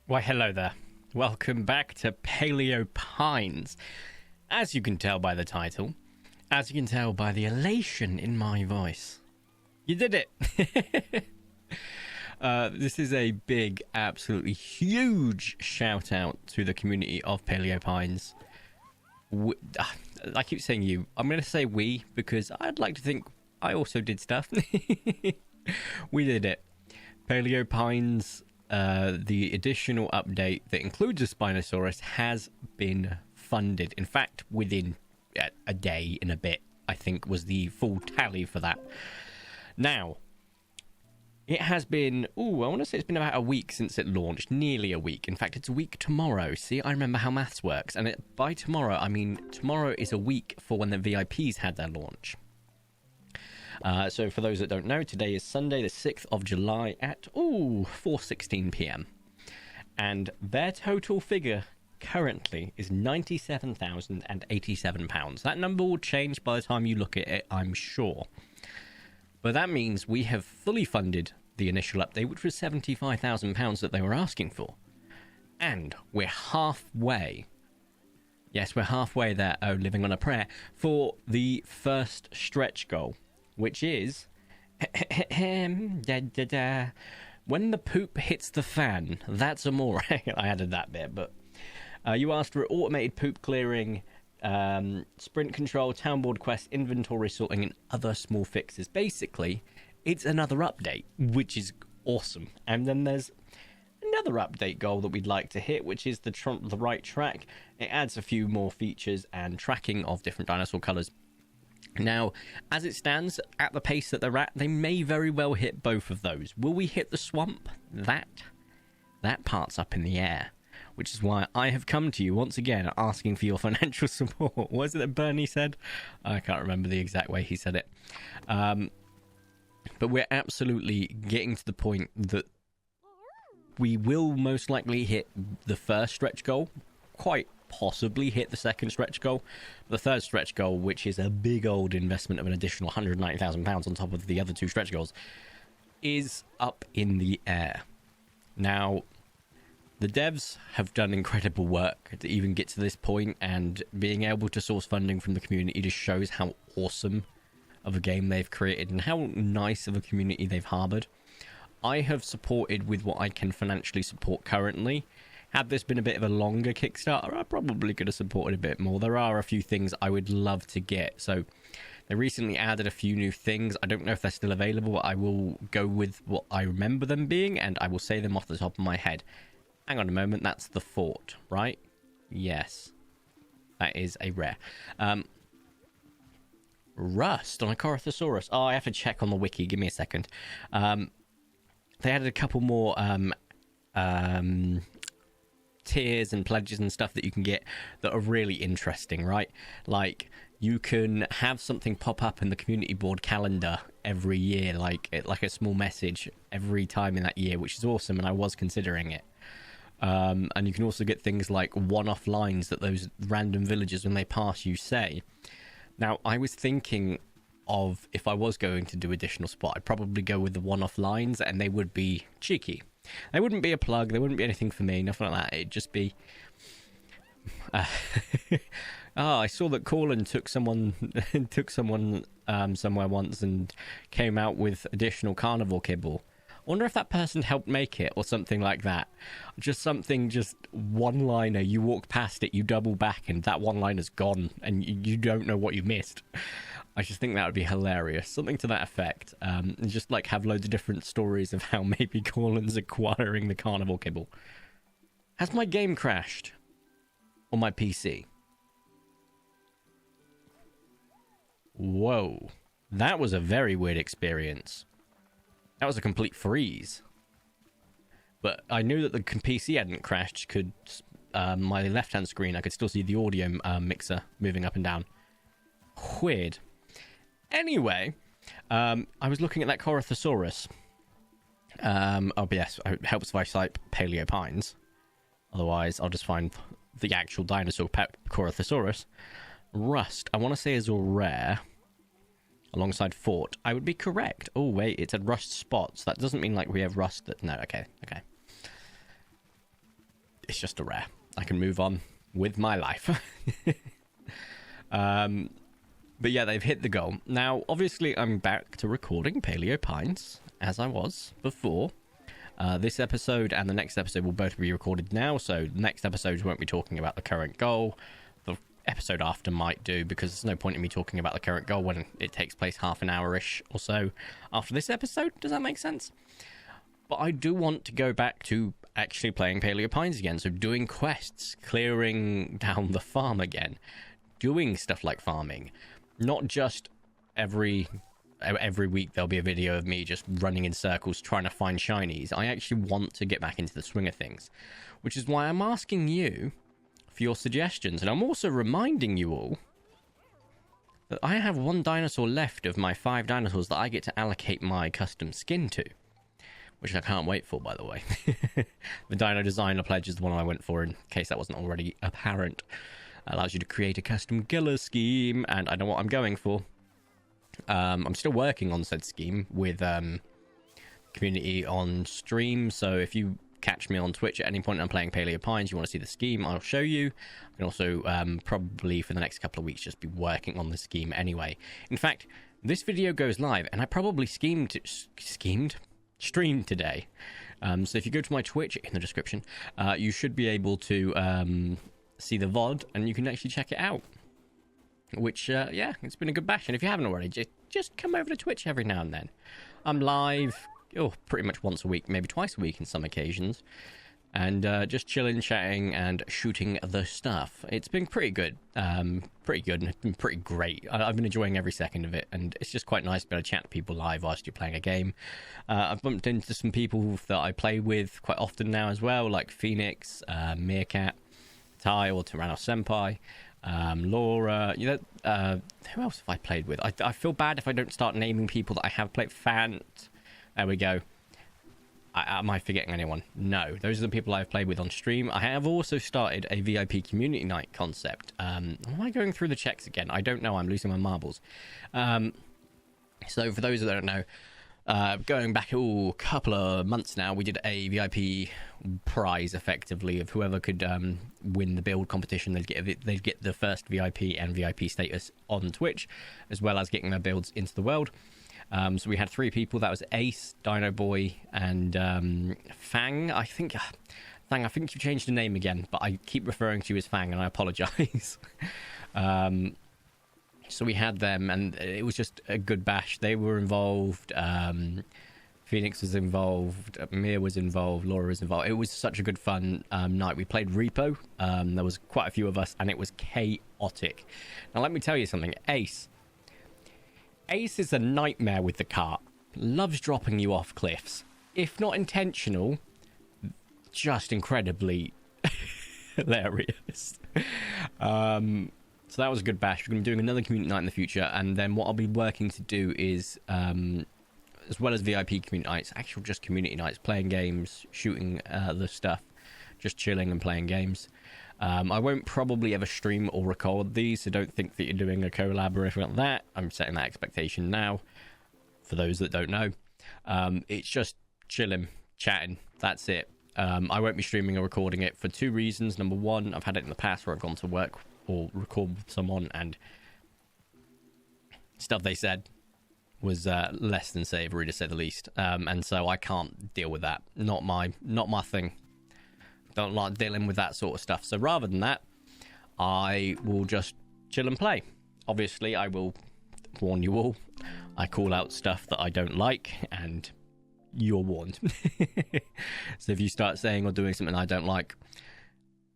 Why, hello there. Welcome back to Paleo Pines. As you can tell by the title, as you can tell by the elation in my voice, you did it! This is a big, absolutely huge shout out to the community of Paleo Pines. I keep saying you. I'm going to say we because I'd like to think I also did stuff. We did it. Paleo Pines. The additional update that includes a Spinosaurus has been funded. In fact, within a day and a bit, I think, was the full tally for that. Now, it has been, I want to say it's been about a week since it launched. Nearly a week. In fact, it's a week tomorrow. See, I remember how maths works. And by tomorrow, I mean tomorrow is a week for when the VIPs had their launch. So for those that don't know, today is Sunday, the 6th of July at 4:16 p.m. And their total figure currently is £97,087. That number will change by the time you look at it, I'm sure. But that means we have fully funded the initial update, which was £75,000 that they were asking for. And we're halfway. Yes, we're halfway there, living on a prayer, for the first stretch goal. Which is when the poop hits the fan. That's amore. I added that bit, but you asked for automated poop clearing, sprint control, townboard quest, inventory sorting, and other small fixes. Basically, it's another update, which is awesome. And then there's another update goal that we'd like to hit, which is the right track. It adds a few more features and tracking of different dinosaur colors. Now, as it stands, at the pace that they're at, they may very well hit both of those. Will we hit the swamp? That part's up in the air, which is why I have come to you once again asking for your financial support. What was it that Bernie said? I can't remember the exact way he said it. But we're absolutely getting to the point that we will most likely hit the first stretch goal, quite possibly hit the second stretch goal. The third stretch goal, which is a big old investment of an additional £190,000 on top of the other two stretch goals, is up in the air. Now, the devs have done incredible work to even get to this point, and being able to source funding from the community just shows how awesome of a game they've created and how nice of a community they've harbored. I have supported with what I can financially support currently. Had this been a bit of a longer Kickstarter, I probably could have supported a bit more. There are a few things I would love to get. So they recently added a few new things. I don't know if they're still available. I will go with what I remember them being, and I will say them off the top of my head. Hang on a moment. That's the fort, right? Yes. That is a rare. Rust on a Corythosaurus. Oh, I have to check on the wiki. Give me a second. They added a couple more tiers and pledges and stuff that you can get that are really interesting, right? Like, you can have something pop up in the community board calendar every year, like a small message every time in that year, which is awesome, and I was considering it. And you can also get things like one-off lines that those random villagers, when they pass you, say. Now, I was thinking of, if I was going to do additional spot, I'd probably go with the one-off lines, and they would be cheeky. They wouldn't be a plug. They wouldn't be anything for me. Nothing like that. It'd just be... I saw that Corlin took someone somewhere once and came out with additional carnivore kibble. I wonder if that person helped make it or something like that. Just one-liner. You walk past it, you double back, and that one-liner's gone, and you don't know what you missed. I just think that would be hilarious. Something to that effect. And just like have loads of different stories of how maybe Corlin's acquiring the carnivore kibble. Has my game crashed? On my PC? Whoa. That was a very weird experience. That was a complete freeze. But I knew that the PC hadn't crashed. My left-hand screen, I could still see the audio mixer moving up and down. Weird. Anyway, I was looking at that Corythosaurus. But yes, it helps if I type Paleo Pines. Otherwise, I'll just find the actual dinosaur Corythosaurus. Rust, I want to say, is a rare. Alongside fort. I would be correct. Oh, wait, it said rust spots. That doesn't mean like we have rust. No, okay. it's just a rare. I can move on with my life. But yeah, they've hit the goal. Now, obviously, I'm back to recording Paleo Pines, as I was before. This episode and the next episode will both be recorded now, so the next episodes won't be talking about the current goal. The episode after might do, because there's no point in me talking about the current goal when it takes place half an hour-ish or so after this episode. Does that make sense? But I do want to go back to actually playing Paleo Pines again, so doing quests, clearing down the farm again, doing stuff like farming. Not just every week there'll be a video of me just running in circles trying to find shinies. I actually want to get back into the swing of things, which is why I'm asking you for your suggestions. And I'm also reminding you all that I have 1 dinosaur left of my 5 dinosaurs that I get to allocate my custom skin to, which I can't wait for, by the way. The Dino Designer Pledge is the one I went for, in case that wasn't already apparent. Allows you to create a custom Gilla scheme, and I know what I'm going for. I'm still working on said scheme with community on stream, so if you catch me on Twitch at any point and I'm playing Paleo Pines, you want to see the scheme, I'll show you. I can also probably for the next couple of weeks just be working on the scheme anyway. In fact, this video goes live, and I probably streamed today. So if you go to my Twitch in the description, you should be able to see the VOD, and you can actually check it out. Which, yeah, it's been a good bash. And if you haven't already, just come over to Twitch every now and then. I'm live, pretty much once a week, maybe twice a week in some occasions. And just chilling, chatting, and shooting the stuff. It's been pretty good. Pretty good, and it's been pretty great. I've been enjoying every second of it, and it's just quite nice to be able to chat to people live whilst you're playing a game. I've bumped into some people that I play with quite often now as well, like Phoenix, Meerkat, Tai or Tyrannos Senpai, Laura, who else have I played with? I feel bad if I don't start naming people that I have played. Fant, there we go. Am I forgetting anyone? No, those are the people I've played with on stream. I have also started a VIP community night concept. Am I going through the checks again? I don't know, I'm losing my marbles. So for those that don't know, going back a couple of months now, we did a VIP prize effectively of whoever could win the build competition. They'd get the first VIP and VIP status on Twitch, as well as getting their builds into the world. So we had 3 people. That was Ace, Dino Boy, and Fang. I think you changed the name again, but I keep referring to you as Fang, and I apologize. So we had them, and it was just a good bash. They were involved. Phoenix was involved. Mia was involved. Laura was involved. It was such a good fun night. We played Repo. There was quite a few of us, and it was chaotic. Now, let me tell you something. Ace is a nightmare with the cart. Loves dropping you off cliffs. If not intentional, just incredibly hilarious. So that was a good bash. We're going to be doing another community night in the future, and then what I'll be working to do is, as well as VIP community nights, actual just community nights, playing games, shooting the stuff, just chilling and playing games. I won't probably ever stream or record these, so don't think that you're doing a collab or anything like that. I'm setting that expectation now, for those that don't know. It's just chilling, chatting, that's it. I won't be streaming or recording it for 2 reasons. Number 1, I've had it in the past where I've gone to work or record with someone and stuff they said was less than savory, to say the least, and so I can't deal with that. Not my thing. Don't like dealing with that sort of stuff. So rather than that, I will just chill and play. Obviously, I will warn you all. I call out stuff that I don't like, and you're warned. So if you start saying or doing something I don't like,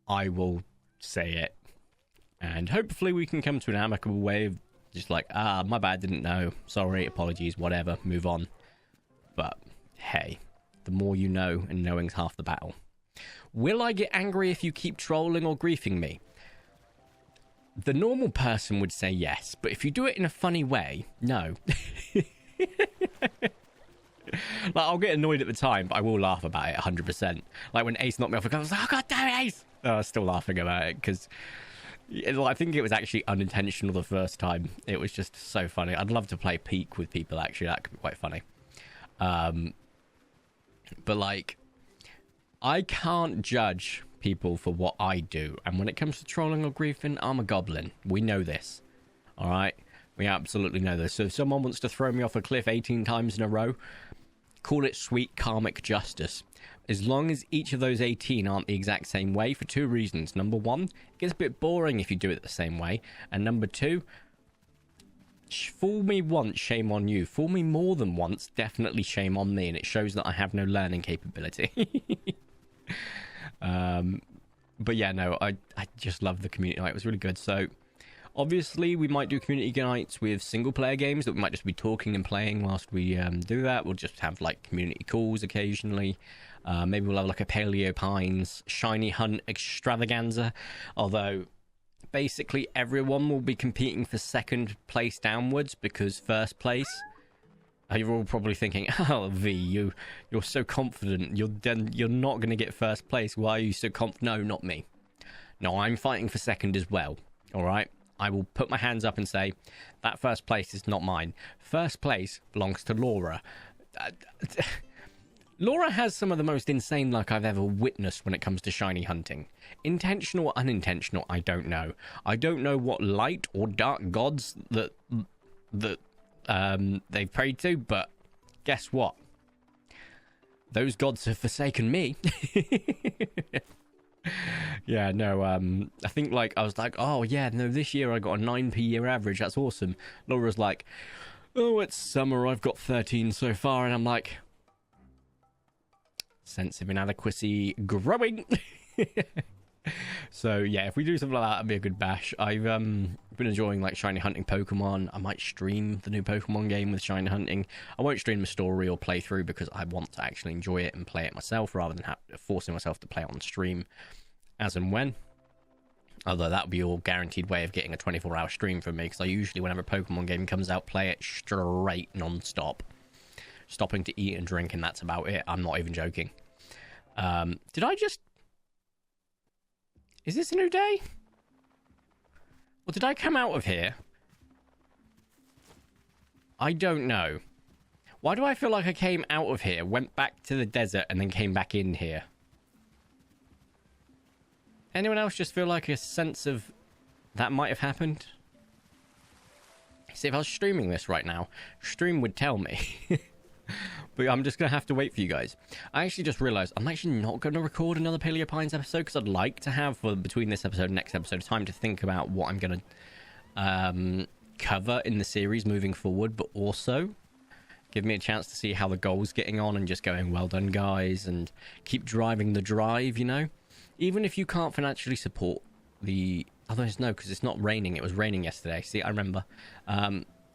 I will say it. And hopefully we can come to an amicable way of just like, my bad, didn't know. Sorry, apologies, whatever, move on. But, hey, the more you know, and knowing's half the battle. Will I get angry if you keep trolling or griefing me? The normal person would say yes, but if you do it in a funny way, no. Like, I'll get annoyed at the time, but I will laugh about it 100%. Like, when Ace knocked me off, I was like, oh, God damn it, Ace! I was still laughing about it, because I think it was actually unintentional the first time. It was just so funny. I'd love to play Peak with people, actually. That could be quite funny. But, like, I can't judge people for what I do. And when it comes to trolling or griefing, I'm a goblin. We know this. All right? We absolutely know this. So if someone wants to throw me off a cliff 18 times in a row, call it sweet karmic justice. As long as each of those 18 aren't the exact same way, for two reasons. Number one, it gets a bit boring if you do it the same way. And number two, fool me once, shame on you. Fool me more than once, definitely shame on me. And it shows that I have no learning capability. But yeah, no, I just love the community night. It was really good. So obviously we might do community nights with single player games that we might just be talking and playing whilst we do that. We'll just have like community calls occasionally. Maybe we'll have like a Paleo Pines shiny hunt extravaganza, although basically everyone will be competing for second place downwards, because first place, you're all probably thinking, oh V, you're so confident, you're not going to get first place, why are you so confident? No, not me. No, I'm fighting for second as well. All right, I will put my hands up and say that first place is not mine. First place belongs to Laura. Laura has some of the most insane luck I've ever witnessed when it comes to shiny hunting. Intentional or unintentional, I don't know. I don't know what light or dark gods that they've prayed to, but guess what? Those gods have forsaken me. Yeah, no, I think like I was like, oh yeah, no, this year I got a 9p year average. That's awesome. Laura's like, oh, it's summer. I've got 13 so far, and I'm like, sense of inadequacy growing. So yeah, if we do something like that, that'd be a good bash. I've been enjoying like shiny hunting Pokemon. I might stream the new Pokemon game with shiny hunting. I won't stream the story or playthrough because I want to actually enjoy it and play it myself rather than forcing myself to play it on stream as and when. Although that would be a guaranteed way of getting a 24-hour stream from me, because I usually, whenever a Pokemon game comes out, play it straight non-stop, stopping to eat and drink, and that's about it. I'm not even joking. Did I just... Is this a new day? Or did I come out of here? I don't know. Why do I feel like I came out of here, went back to the desert, and then came back in here? Anyone else just feel like a sense of that might have happened? See, if I was streaming this right now, stream would tell me. But I'm just going to have to wait for you guys. I actually just realized I'm actually not going to record another Paleo Pines episode, because I'd like to have, for between this episode and next episode, time to think about what I'm going to cover in the series moving forward, but also give me a chance to see how the goal's getting on and just going, well done, guys, and keep driving the drive, you know? Even if you can't financially support the... Otherwise, no, because it's not raining. It was raining yesterday. See, I remember.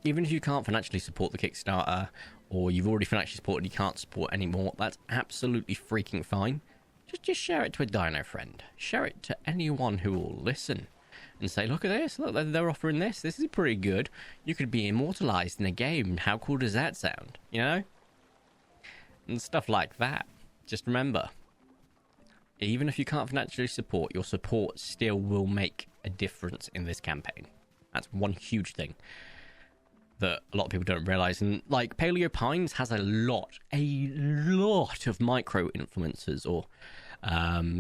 Even if you can't financially support the Kickstarter, or you've already financially supported and you can't support anymore, that's absolutely freaking fine. Just share it to a dino friend. Share it to anyone who will listen and say, look at this. Look, they're offering this. This is pretty good. You could be immortalized in a game. How cool does that sound? You know? And stuff like that. Just remember, even if you can't financially support, your support still will make a difference in this campaign. That's one huge thing that a lot of people don't realize. And like, Paleo Pines has a lot of micro influencers, or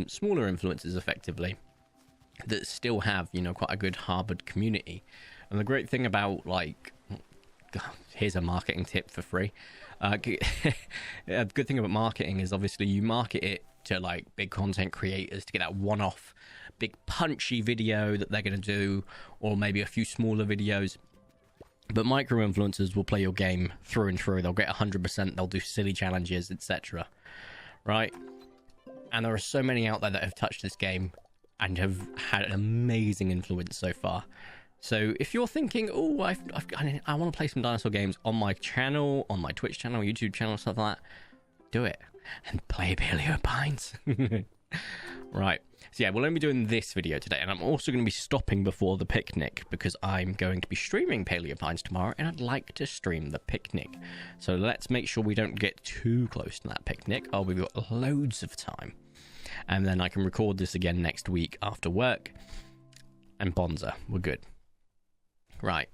smaller influencers effectively, that still have, you know, quite a good harbored community. And the great thing about, like, here's a marketing tip for free. A good thing about marketing is obviously you market it to like big content creators to get that one-off big punchy video that they're going to do, or maybe a few smaller videos. But micro influencers will play your game through and through. They'll get 100%. They'll do silly challenges, etc. Right? And there are so many out there that have touched this game and have had an amazing influence so far. So if you're thinking, oh, I want to play some dinosaur games on my channel, on my Twitch channel, YouTube channel, stuff like that, do it and play Paleo Pines. Right. So yeah, we'll only be doing this video today, and I'm also going to be stopping before the picnic because I'm going to be streaming Paleo Pines tomorrow, and I'd like to stream the picnic. So let's make sure we don't get too close to that picnic. Oh, we've got loads of time. And then I can record this again next week after work. And bonza, we're good. Right.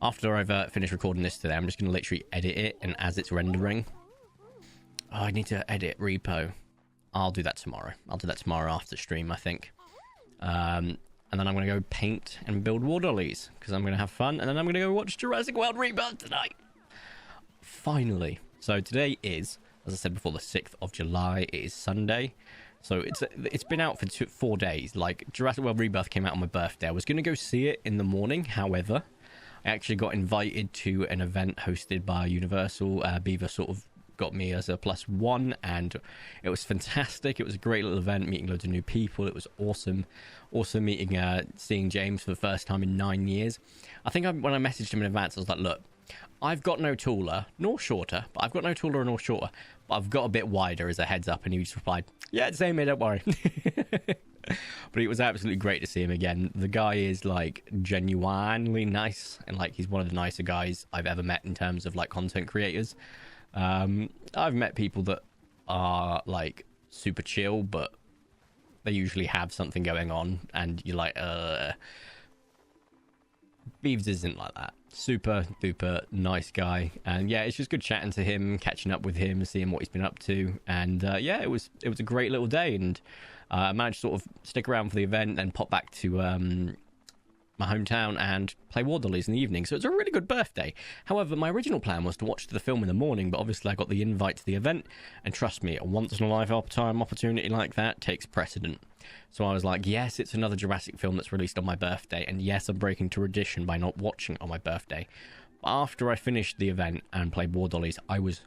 After I've finished recording this today, I'm just going to literally edit it, and as it's rendering, I need to edit repo. I'll do that tomorrow. I'll do that tomorrow after stream, I think. And then I'm going to go paint and build war dollies because I'm going to have fun. And then I'm going to go watch Jurassic World Rebirth tonight. Finally. So today is, as I said before, the 6th of July. It is Sunday. So it's been out for 4 days. Like, Jurassic World Rebirth came out on my birthday. I was going to go see it in the morning. However, I actually got invited to an event hosted by Universal. Beaver sort of got me as a +1, and it was fantastic. It was a great little event, meeting loads of new people. It was awesome. Also seeing James for the first time in 9 years. I think when I messaged him in advance, I was like, look, I've got no taller nor shorter, but I've got no taller nor shorter, but I've got a bit wider as a heads up. And he just replied, yeah, it's the same, mate, don't worry. But it was absolutely great to see him again. The guy is like genuinely nice, and like he's one of the nicer guys I've ever met in terms of like content creators. I've met people that are like super chill, but they usually have something going on, and you're like, Beavs isn't like that. Super duper nice guy, and yeah, it's just good chatting to him, catching up with him, seeing what he's been up to, and yeah, it was a great little day, and I managed to sort of stick around for the event and pop back to my hometown and play war dollies in the evening. So it's a really good birthday. However, my original plan was to watch the film in the morning, but obviously I got the invite to the event, and trust me, a once in a lifetime opportunity like that takes precedent. So I was like, yes, it's another Jurassic film that's released on my birthday, and yes, I'm breaking tradition by not watching it on my birthday. But after I finished the event and played war dollies, I was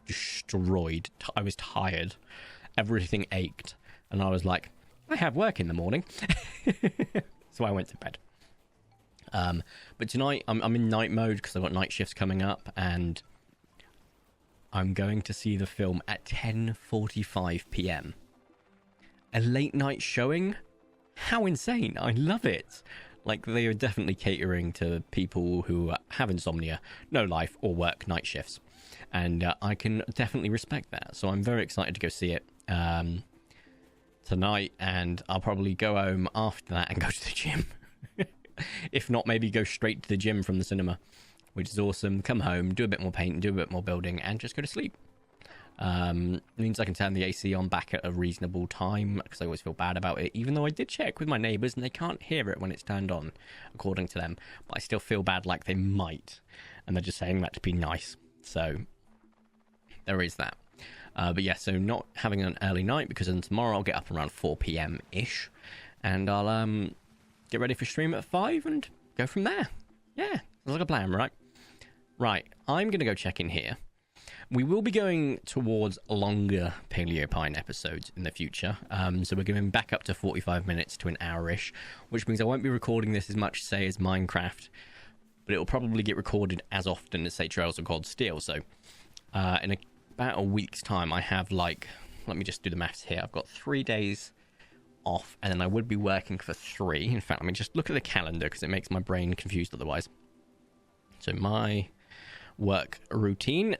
destroyed. I was tired. Everything ached, and I was like, I have work in the morning. So I went to bed. But tonight I'm in night mode because I've got night shifts coming up, and I'm going to see the film at 10:45 p.m. A late night showing? How insane. I love it. Like, they are definitely catering to people who have insomnia, no life, or work night shifts. And I can definitely respect that. So I'm very excited to go see it tonight, and I'll probably go home after that and go to the gym. If not, maybe go straight to the gym from the cinema, which is awesome. Come home, do a bit more painting, do a bit more building, and just go to sleep. Means I can turn the AC on back at a reasonable time, because I always feel bad about it, even though I did check with my neighbours and they can't hear it when it's turned on, according to them. But I still feel bad like they might, and they're just saying that to be nice. So there is that. But yeah, so not having an early night, because then tomorrow I'll get up around 4 p.m. ish, and I'll get ready for stream at 5 and go from there. Yeah, sounds like a plan, right? Right, I'm going to go check in here. We will be going towards longer Paleopine episodes in the future. So we're going back up to 45 minutes to an hour-ish, which means I won't be recording this as much, say, as Minecraft, but it will probably get recorded as often as, say, Trails of Cold Steel. So in about a week's time, I have, like, let me just do the maths here. I've got 3 days off, and then I would be working for 3. In fact, let me just look at the calendar, because it makes my brain confused otherwise. So my work routine.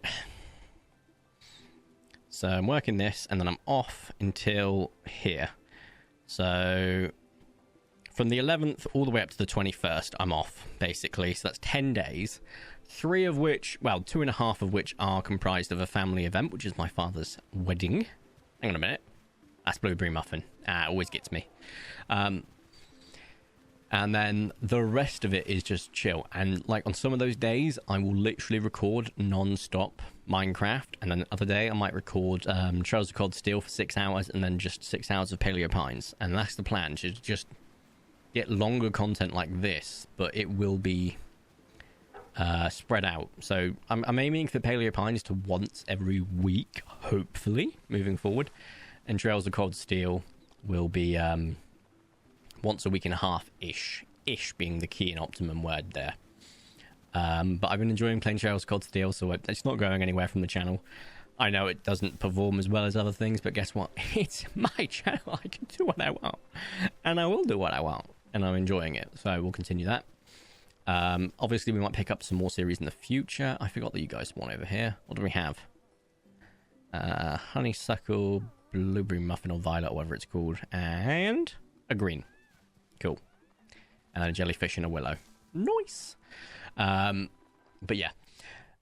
So I'm working this, and then I'm off until here. So from the 11th all the way up to the 21st, I'm off, basically. So that's 10 days. 3 of which, well, 2.5 of which are comprised of a family event, which is my father's wedding. Hang on a minute. That's Blueberry Muffin. Always gets me. And then the rest of it is just chill. And like on some of those days, I will literally record non-stop Minecraft. And then the other day, I might record Trails of Cold Steel for 6 hours, and then just 6 hours of Paleo Pines. And that's the plan, to just get longer content like this, but it will be spread out. So I'm aiming for Paleo Pines to once every week, hopefully, moving forward. And Trails of Cold Steel will be once a week and a half ish being the key and optimum word there. But I've been enjoying playing Trails of Cold Steel, so it's not going anywhere from the channel. I know it doesn't perform as well as other things, but guess what? It's my channel. I can do what I want, and I will do what I want, and I'm enjoying it, so we'll continue that. Obviously, we might pick up some more series in the future. I forgot that you guys want over here. What do we have? Honeysuckle, Blueberry Muffin, or Violet, or whatever it's called, and a green. Cool. And a jellyfish and a willow. Nice. But yeah,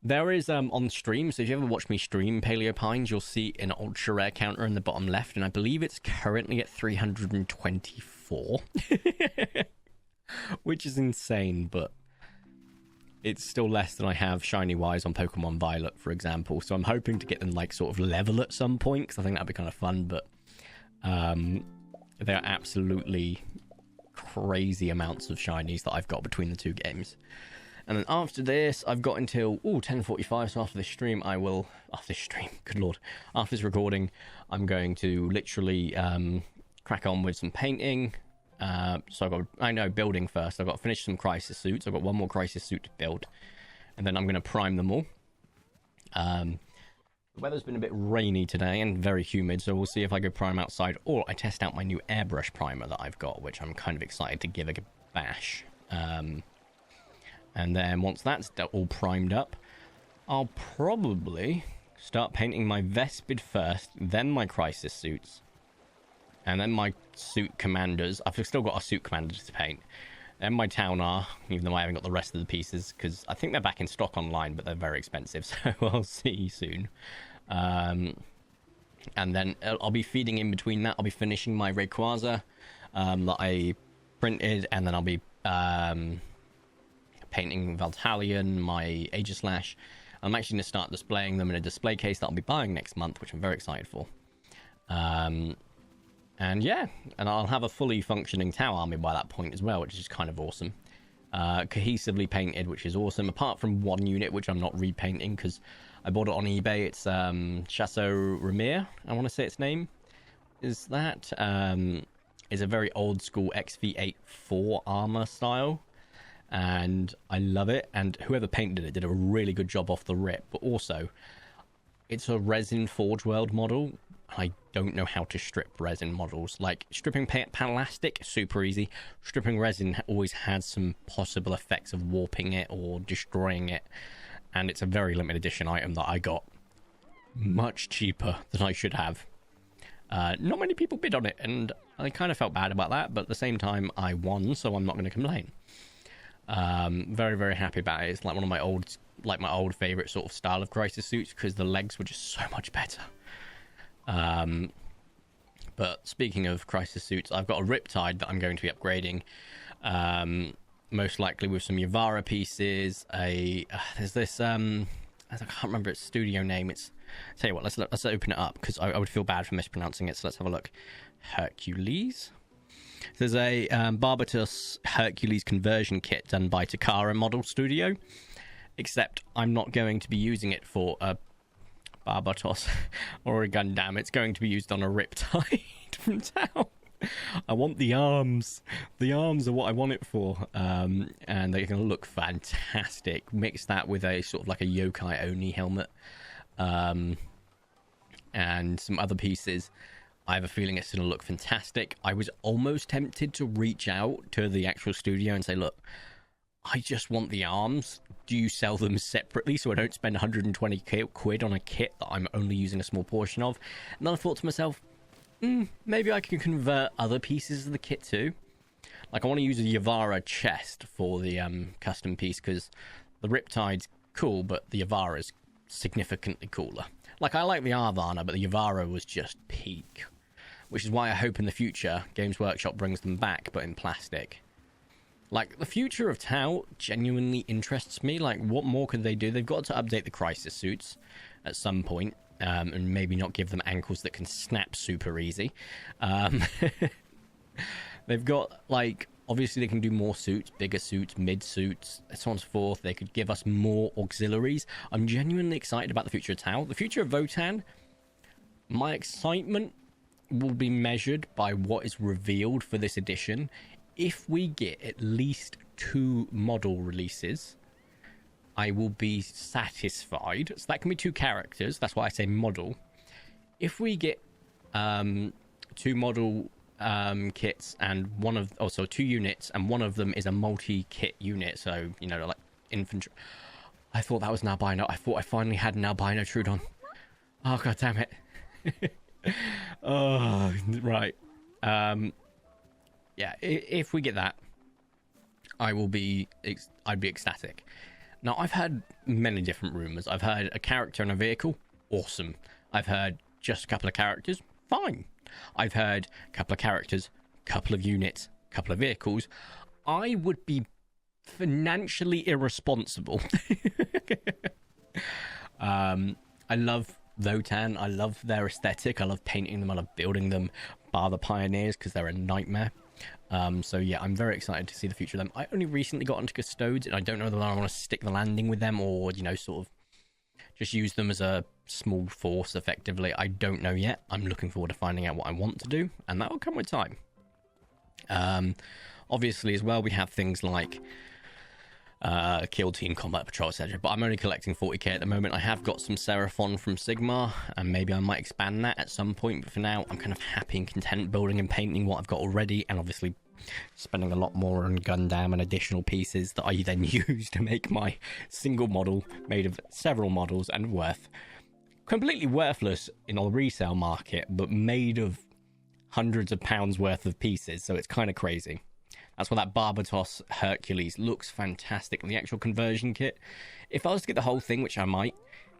There is on stream, so if you ever watch me stream Paleo Pines, you'll see an ultra rare counter in the bottom left, and I believe it's currently at 324, which is insane, but it's still less than I have shiny wise on Pokemon Violet, for example. So I'm hoping to get them like sort of level at some point, because I think that'd be kind of fun. But they are absolutely crazy amounts of shinies that I've got between the two games. And then after this, I've got until 10:45. So after this stream, good lord, after this recording, I'm going to literally crack on with some painting. So building first. I've got to finish some crisis suits. I've got one more crisis suit to build, and then I'm going to prime them all. The weather's been a bit rainy today and very humid, so we'll see if I go prime outside or I test out my new airbrush primer that I've got, which I'm kind of excited to give a bash. And then once that's all primed up, I'll probably start painting my Vespid first, then my crisis suits, and then my suit commanders. I've still got a suit commander to paint. Then my Townar, even though I haven't got the rest of the pieces, because I think they're back in stock online, but they're very expensive, so I'll see soon. And then I'll be feeding in between that. I'll be finishing my Rayquaza that I printed, and then I'll be painting Valtalion, my Aegislash. I'm actually going to start displaying them in a display case that I'll be buying next month, which I'm very excited for. And yeah, and I'll have a fully functioning Tau army by that point as well, which is kind of awesome. Cohesively painted, which is awesome, apart from one unit which I'm not repainting because I bought it on eBay. It's Chasseur Ramir, I want to say its name is that. Is a very old school XV8-4 armor style, and I love it, and whoever painted it did a really good job off the rip. But also, it's a resin Forge World model. I don't know how to strip resin models. Like, stripping plastic, super easy. Stripping resin always has some possible effects of warping it or destroying it, and it's a very limited edition item that I got much cheaper than I should have. Not many people bid on it, and I kind of felt bad about that, but at the same time I won, so I'm not going to complain. Very, very happy about it. It's like one of my old favorite sort of style of crisis suits, because the legs were just so much better. But speaking of crisis suits, I've got a Riptide that I'm going to be upgrading, most likely with some Yavara pieces. There's this I can't remember its studio name. Tell you what, let's open it up, because I would feel bad for mispronouncing it. So let's have a look. Hercules. There's a Barbatos Hercules conversion kit done by Takara Model Studio, except I'm not going to be using it for a Barbatos or a Gundam. It's going to be used on a Riptide from Tau. I want the arms. The arms are what I want it for, and they're going to look fantastic. Mix that with a sort of like a Yokai Oni helmet, and some other pieces. I have a feeling it's going to look fantastic. I was almost tempted to reach out to the actual studio and say, look, I just want the arms. Do you sell them separately so I don't spend 120 quid on a kit that I'm only using a small portion of? And then I thought to myself, maybe I can convert other pieces of the kit too. Like, I want to use a Yavara chest for the custom piece, because the Riptide's cool, but the Yavara's significantly cooler. Like, I like the Arvana, but the Yavara was just peak. Which is why I hope in the future Games Workshop brings them back, but in plastic. Like, the future of Tau genuinely interests me. Like, what more could they do? They've got to update the crisis suits at some point, and maybe not give them ankles that can snap super easy. They've got, like, obviously they can do more suits, bigger suits, mid suits, so on and so forth. They could give us more auxiliaries. I'm genuinely excited about the future of Tau. The future of Votan, my excitement will be measured by what is revealed for this edition. If we get at least 2 model releases, I will be satisfied. So that can be 2 characters. That's why I say model. If we get 2 model kits and 2 units, and one of them is a multi-kit unit, so, you know, like infantry. I thought that was an albino. I thought I finally had an albino Trudon. Oh, god damn it. Oh, right. Yeah, if we get that, I'd be ecstatic. Now, I've heard many different rumors. I've heard a character in a vehicle, awesome. I've heard just a couple of characters, fine. I've heard a couple of characters, couple of units, couple of vehicles. I would be financially irresponsible. I love Votan. I love their aesthetic. I love painting them. I love building them. Bar the Pioneers, because they're a nightmare. So yeah, I'm very excited to see the future of them. I only recently got into Custodes, and I don't know whether I want to stick the landing with them or, you know, sort of just use them as a small force effectively. I don't know yet. I'm looking forward to finding out what I want to do, and that will come with time. Obviously as well, we have things like kill team, combat patrol, etc. But I'm only collecting 40k at the moment. I have got some Seraphon from Sigmar, and maybe I might expand that at some point. But for now, I'm kind of happy and content building and painting what I've got already, and obviously spending a lot more on Gundam and additional pieces that I then use to make my single model made of several models and completely worthless in a resale market, but made of hundreds of pounds worth of pieces. So it's kind of crazy. That's why that Barbatos Hercules looks fantastic. The actual conversion kit, if I was to get the whole thing, which I might,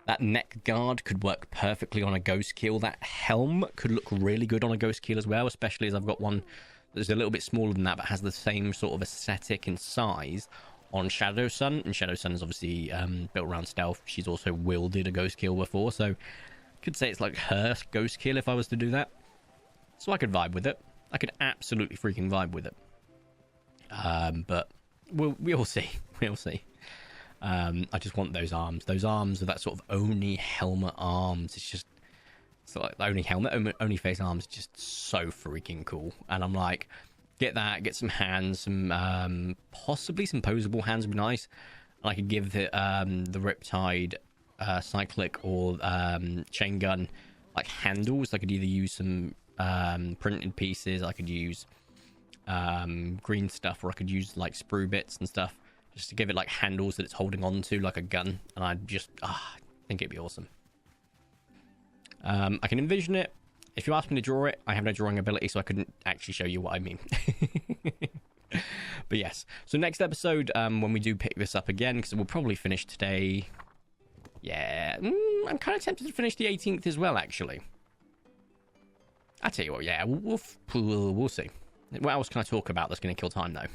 that neck guard could work perfectly on a Ghost Keel. That helm could look really good on a Ghost Keel as well, especially as I've got one that's a little bit smaller than that, but has the same sort of aesthetic and size on Shadow Sun. And Shadow Sun is obviously built around stealth. She's also wielded a Ghost Keel before, so I could say it's like her Ghost Keel if I was to do that. So I could vibe with it. I could absolutely freaking vibe with it. But we'll see. We'll see. I just want those arms. Those arms with that sort of Oni helmet arms. It's just like the Oni helmet, Oni face arms, just so freaking cool. And I'm like, get that, get some hands, some possibly some posable hands would be nice. And I could give the Riptide cyclic or chain gun like handles. I could either use some printed pieces. I could use green stuff, or I could use like sprue bits and stuff just to give it like handles that it's holding on to like a gun, and I just think it'd be awesome. I can envision it. If you ask me to draw it, I have no drawing ability, so I couldn't actually show you what I mean. But yes, so next episode, when we do pick this up again, because we'll probably finish today. Yeah, I'm kind of tempted to finish the 18th as well, actually. I tell you what, yeah, we'll see. What else can I talk about that's going to kill time, though?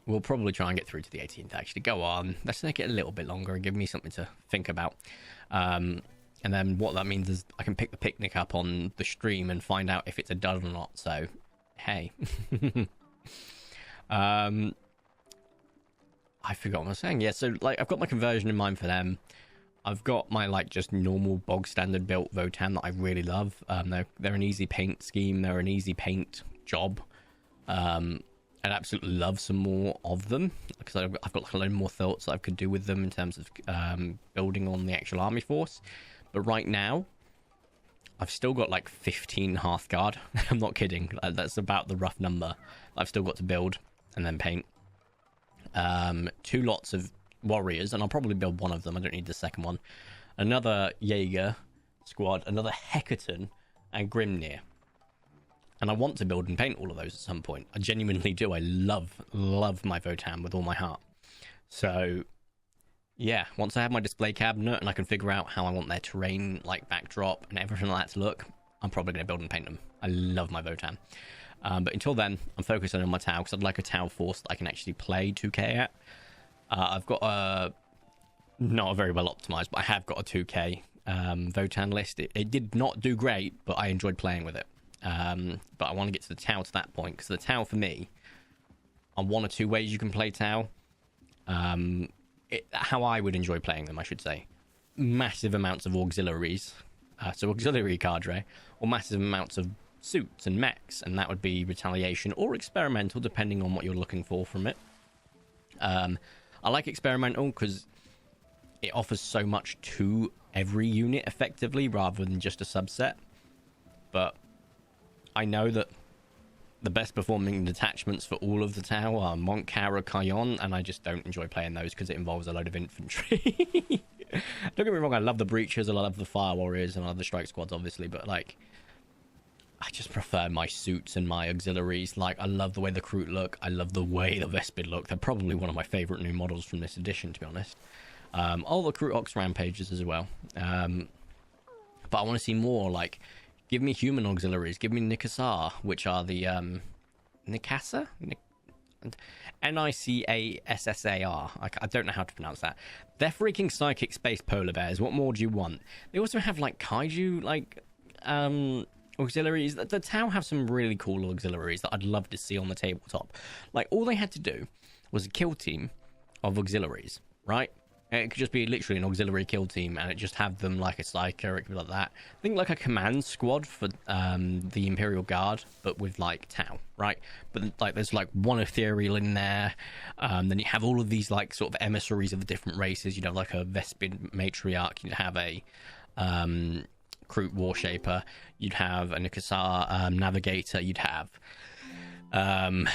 We'll probably try and get through to the 18th, actually. Go on. Let's make it a little bit longer and give me something to think about. And then what that means is I can pick the picnic up on the stream and find out if it's a dud or not. So, hey. I forgot what I was saying. Yeah, so like I've got my conversion in mind for them. I've got my like just normal bog standard built Votan that I really love. They're an easy paint scheme. They're an easy paint job. I'd absolutely love some more of them because I've got like a load more thoughts that I could do with them in terms of building on the actual army force. But right now, I've still got like 15 Hearthguard. I'm not kidding. That's about the rough number I've still got to build and then paint. 2 lots of warriors, and I'll probably build one of them. I don't need the second one. Another Jaeger squad, another Hecaton, and Grimnir. And I want to build and paint all of those at some point. I genuinely do. I love my Votan with all my heart. So, yeah, once I have my display cabinet and I can figure out how I want their terrain, like backdrop and everything like that to look, I'm probably going to build and paint them. I love my Votan. But until then, I'm focusing on my Tau because I'd like a Tau force that I can actually play 2K at. I've got not a very well optimized, but I have got a 2K Votan list. It did not do great, but I enjoyed playing with it. But I want to get to the Tau to that point, because the Tau for me, on 1 or 2 ways you can play Tau. How I would enjoy playing them, I should say. Massive amounts of auxiliaries, so auxiliary cadre, or massive amounts of suits and mechs, and that would be retaliation or experimental, depending on what you're looking for from it. I like experimental because it offers so much to every unit effectively, rather than just a subset. But I know that the best performing detachments for all of the Tau are Montcar or Caillon, and I just don't enjoy playing those because it involves a load of infantry. Don't get me wrong, I love the Breachers, I love the Fire Warriors, and I love the Strike Squads, obviously, but like, I just prefer my suits and my auxiliaries. Like, I love the way the crew look. I love the way the Vespid look. They're probably one of my favorite new models from this edition, to be honest. All the crew Ox Rampages as well. But I want to see more. Like, give me human auxiliaries. Give me Nikasar, which are the Nikasa? Nicassar. I don't know how to pronounce that. They're freaking psychic space polar bears. What more do you want? They also have like kaiju like auxiliaries. The Tau have some really cool auxiliaries that I'd love to see on the tabletop. Like, all they had to do was a kill team of auxiliaries, right? It could just be literally an auxiliary kill team, and it just have them like a psycho. It could be like that. Think like a command squad for the Imperial Guard, but with like Tau, right? But like there's like one ethereal in there. Then you have all of these like sort of emissaries of the different races. You'd have like a Vespid matriarch. You'd have a Kroot Warshaper. You'd have a Nikasar navigator. You'd have I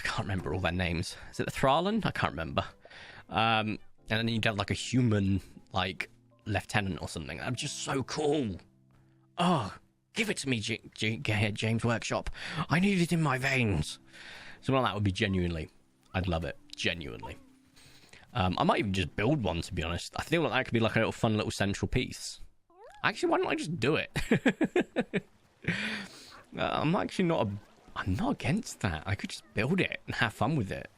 can't remember all their names. Is it the Thralin? I can't remember. And then you'd have like a human, like, lieutenant or something. That'd be just so cool. Oh, give it to me, James Workshop. I need it in my veins. Something like that would be genuinely. I'd love it. Genuinely. I might even just build one, to be honest. I feel like that could be like a little fun little central piece. Actually, why don't I just do it? I'm actually not I'm not against that. I could just build it and have fun with it.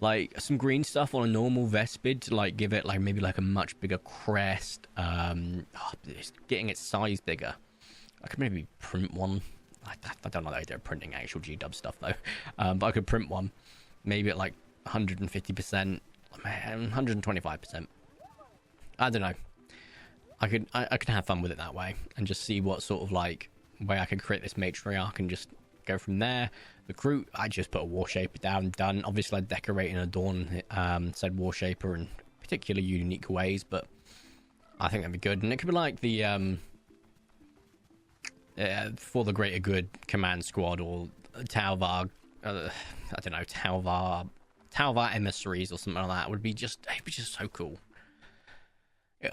Like some green stuff on a normal Vespid to like give it like maybe like a much bigger crest. It's getting its size bigger. I could maybe print one. I don't know how they're printing actual GW stuff though. But I could print one maybe at like 150%, 125%. I don't know. I could have fun with it that way and just see what sort of like way I could create this matriarch and just go from there. The crew, I just put a Warshaper down, done. Obviously, I'd decorate and adorn said Warshaper in particularly unique ways, but I think that'd be good. And it could be like the for the greater good command squad or Talvar, I don't know, Talvar emissaries or something like that. It'd be just so cool.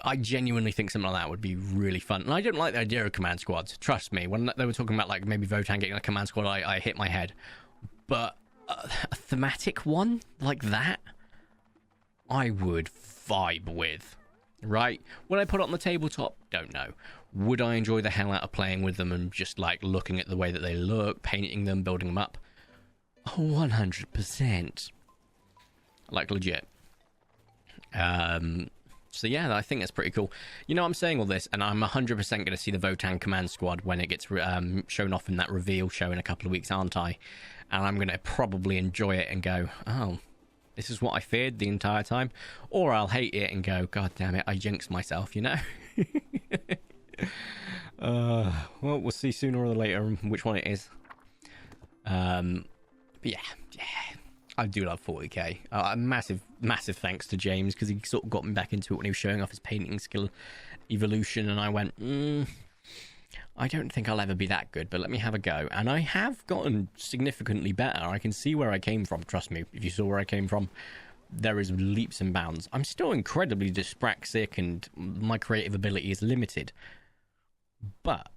I genuinely think something like that would be really fun. And I don't like the idea of command squads. Trust me, when they were talking about like maybe Votann getting a command squad, I hit my head. But a thematic one like that, I would vibe with. Right? Would I put it on the tabletop? Don't know. Would I enjoy the hell out of playing with them and just like looking at the way that they look, painting them, building them up? 100%. Like legit. So yeah, I think that's pretty cool. You know, I'm saying all this, and I'm 100% going to see the Votann command squad when it gets shown off in that reveal show in a couple of weeks, aren't I? And I'm going to probably enjoy it and go, oh, this is what I feared the entire time. Or I'll hate it and go, God damn it, I jinxed myself, you know? Well, we'll see sooner or later which one it is. But yeah. I do love 40k. Massive thanks to James, because he sort of got me back into it when he was showing off his painting skill evolution, and I went, I don't think I'll ever be that good, but let me have a go. And I have gotten significantly better. I can see where I came from, trust me. If you saw where I came from, there is leaps and bounds. I'm still incredibly dyspraxic, and my creative ability is limited. But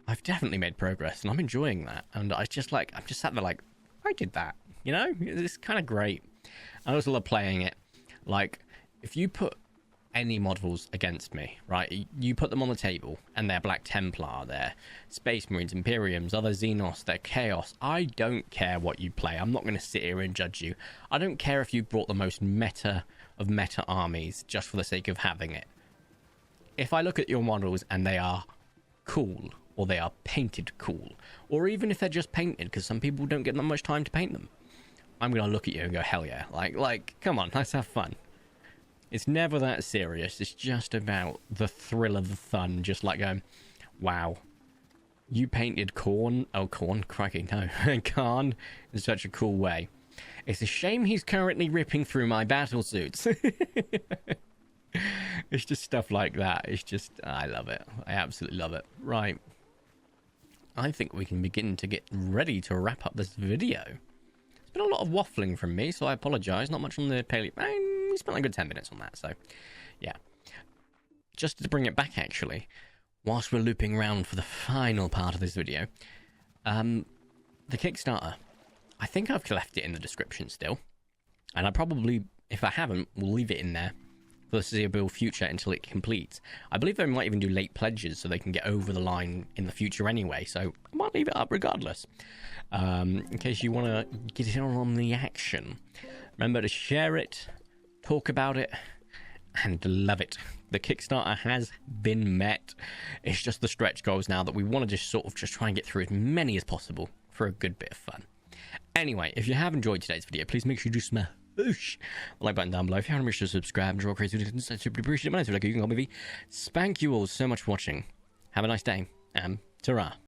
I've definitely made progress, and I'm enjoying that. And I'm just sat there like, I did that. You know, it's kind of great. I also love playing it. Like, if you put any models against me, right? You put them on the table, and they're Black Templar, they're Space Marines, Imperiums, other Xenos, they're Chaos. I don't care what you play. I'm not going to sit here and judge you. I don't care if you brought the most meta of meta armies just for the sake of having it. If I look at your models and they are cool, or they are painted cool, or even if they're just painted, because some people don't get that much time to paint them, I'm going to look at you and go, hell yeah. Like, come on, let's have fun. It's never that serious. It's just about the thrill of the fun. Just like going, wow, you painted Khorne. Oh, Khorne, crikey, no. Khan in such a cool way. It's a shame he's currently ripping through my battle suits. It's just stuff like that. It's just, I love it. I absolutely love it. Right. I think we can begin to get ready to wrap up this video. Been a lot of waffling from me, so I apologize. Not much on the paleo. We spent like a good 10 minutes on that, so yeah. Just to bring it back, actually, whilst we're looping around for the final part of this video, the Kickstarter, I think I've left it in the description still. And I probably, if I haven't, will leave it in there for the foreseeable future until it completes. I believe they might even do late pledges so they can get over the line in the future anyway, so I might leave it up regardless. In case you want to get in on the action. Remember to share it, talk about it, and love it. The Kickstarter has been met. It's just the stretch goals now that we want to just sort of just try and get through as many as possible for a good bit of fun. Anyway, if you have enjoyed today's video, please make sure you do smash the like button down below. If you haven't, make sure to subscribe and draw crazy videos. I super appreciate it. My name is Vertico. You can call me V. Spank you all so much for watching. Have a nice day, and ta-ra.